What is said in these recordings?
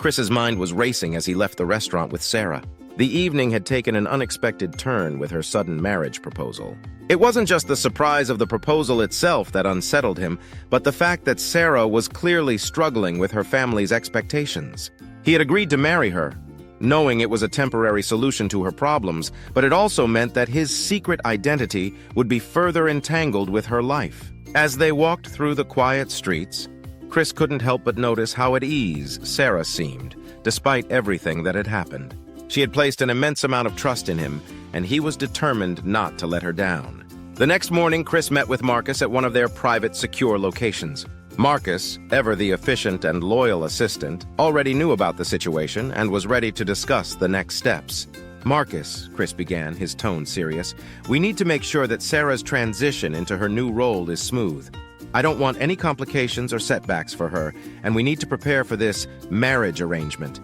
Chris's mind was racing as he left the restaurant with Sarah. The evening had taken an unexpected turn with her sudden marriage proposal. It wasn't just the surprise of the proposal itself that unsettled him, but the fact that Sarah was clearly struggling with her family's expectations. He had agreed to marry her, knowing it was a temporary solution to her problems, but it also meant that his secret identity would be further entangled with her life. As they walked through the quiet streets, Chris couldn't help but notice how at ease Sarah seemed, despite everything that had happened. She had placed an immense amount of trust in him, and he was determined not to let her down. The next morning, Chris met with Marcus at one of their private, secure locations. Marcus, ever the efficient and loyal assistant, already knew about the situation and was ready to discuss the next steps. "Marcus," Chris began, his tone serious, "we need to make sure that Sarah's transition into her new role is smooth. I don't want any complications or setbacks for her, and we need to prepare for this marriage arrangement."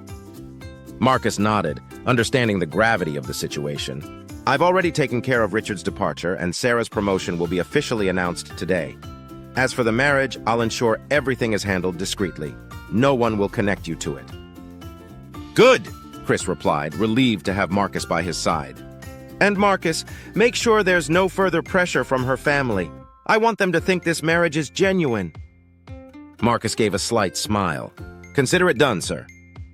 Marcus nodded, understanding the gravity of the situation. "I've already taken care of Richard's departure, and Sarah's promotion will be officially announced today. As for the marriage, I'll ensure everything is handled discreetly. No one will connect you to it." "Good," Chris replied, relieved to have Marcus by his side. "And Marcus, make sure there's no further pressure from her family. I want them to think this marriage is genuine." Marcus gave a slight smile. "Consider it done, sir."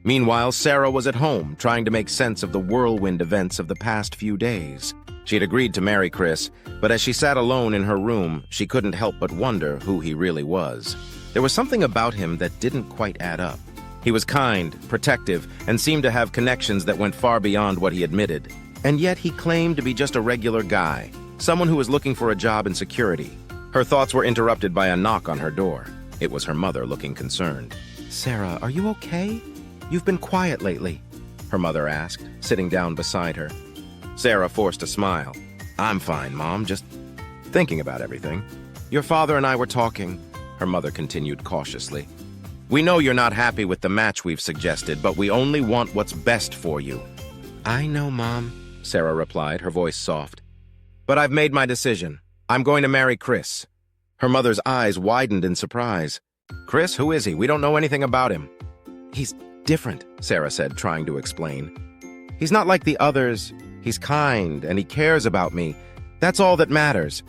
Meanwhile, Sarah was at home, trying to make sense of the whirlwind events of the past few days. She had agreed to marry Chris, but as she sat alone in her room, she couldn't help but wonder who he really was. There was something about him that didn't quite add up. He was kind, protective, and seemed to have connections that went far beyond what he admitted. And yet he claimed to be just a regular guy, someone who was looking for a job and security. Her thoughts were interrupted by a knock on her door. It was her mother, looking concerned. "Sarah, are you okay? You've been quiet lately," her mother asked, sitting down beside her. Sarah forced a smile. "I'm fine, Mom, just thinking about everything." "Your father and I were talking," her mother continued cautiously. "We know you're not happy with the match we've suggested, but we only want what's best for you." "I know, Mom," Sarah replied, her voice soft. "But I've made my decision. I'm going to marry Chris." Her mother's eyes widened in surprise. "Chris, who is he? We don't know anything about him." "He's different," Sarah said, trying to explain. "He's not like the others. He's kind, and he cares about me. That's all that matters."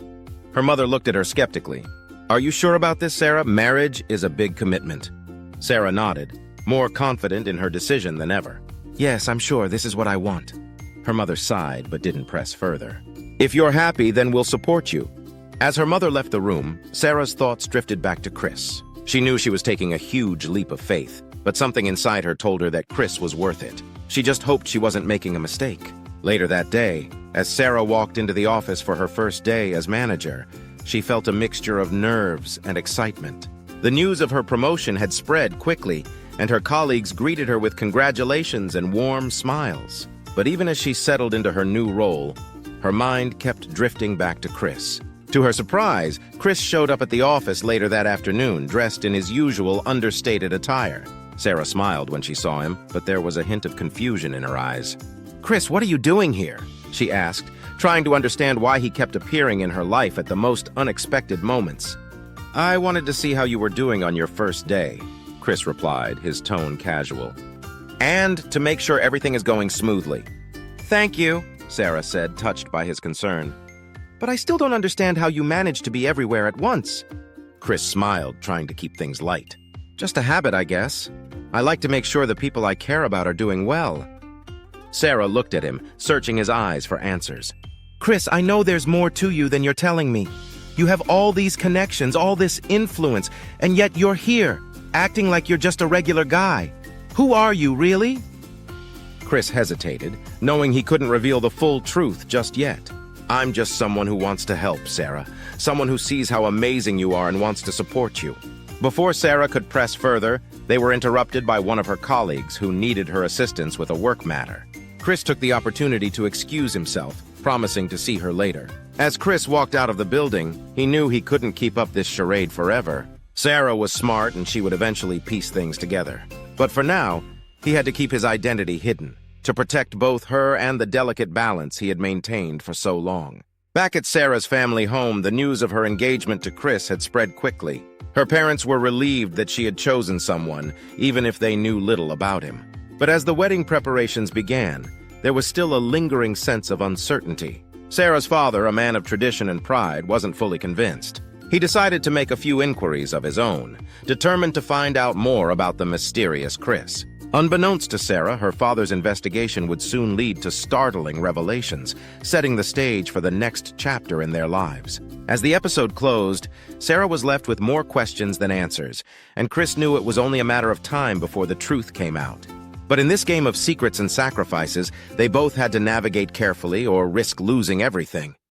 Her mother looked at her skeptically. "Are you sure about this, Sarah? Marriage is a big commitment." Sarah nodded, more confident in her decision than ever. "Yes, I'm sure this is what I want." Her mother sighed, but didn't press further. "If you're happy, then we'll support you." As her mother left the room, Sarah's thoughts drifted back to Chris. She knew she was taking a huge leap of faith, but something inside her told her that Chris was worth it. She just hoped she wasn't making a mistake. Later that day, as Sarah walked into the office for her first day as manager, she felt a mixture of nerves and excitement. The news of her promotion had spread quickly, and her colleagues greeted her with congratulations and warm smiles. But even as she settled into her new role, her mind kept drifting back to Chris. To her surprise, Chris showed up at the office later that afternoon, dressed in his usual understated attire. Sarah smiled when she saw him, but there was a hint of confusion in her eyes. "Chris, what are you doing here?" she asked, trying to understand why he kept appearing in her life at the most unexpected moments. "I wanted to see how you were doing on your first day," Chris replied, his tone casual. "And to make sure everything is going smoothly." "Thank you," Sarah said, touched by his concern. "But I still don't understand how you managed to be everywhere at once." Chris smiled, trying to keep things light. "Just a habit, I guess. I like to make sure the people I care about are doing well." Sarah looked at him, searching his eyes for answers. "Chris, I know there's more to you than you're telling me. You have all these connections, all this influence, and yet you're here, acting like you're just a regular guy. Who are you, really?" Chris hesitated, knowing he couldn't reveal the full truth just yet. "I'm just someone who wants to help, Sarah. Someone who sees how amazing you are and wants to support you." Before Sarah could press further, they were interrupted by one of her colleagues who needed her assistance with a work matter. Chris took the opportunity to excuse himself, promising to see her later. As Chris walked out of the building, he knew he couldn't keep up this charade forever. Sarah was smart and she would eventually piece things together. But for now, he had to keep his identity hidden, to protect both her and the delicate balance he had maintained for so long. Back at Sarah's family home, the news of her engagement to Chris had spread quickly. Her parents were relieved that she had chosen someone, even if they knew little about him. But as the wedding preparations began, there was still a lingering sense of uncertainty. Sarah's father, a man of tradition and pride, wasn't fully convinced. He decided to make a few inquiries of his own, determined to find out more about the mysterious Chris. Unbeknownst to Sarah, her father's investigation would soon lead to startling revelations, setting the stage for the next chapter in their lives. As the episode closed, Sarah was left with more questions than answers, and Chris knew it was only a matter of time before the truth came out. But in this game of secrets and sacrifices, they both had to navigate carefully or risk losing everything.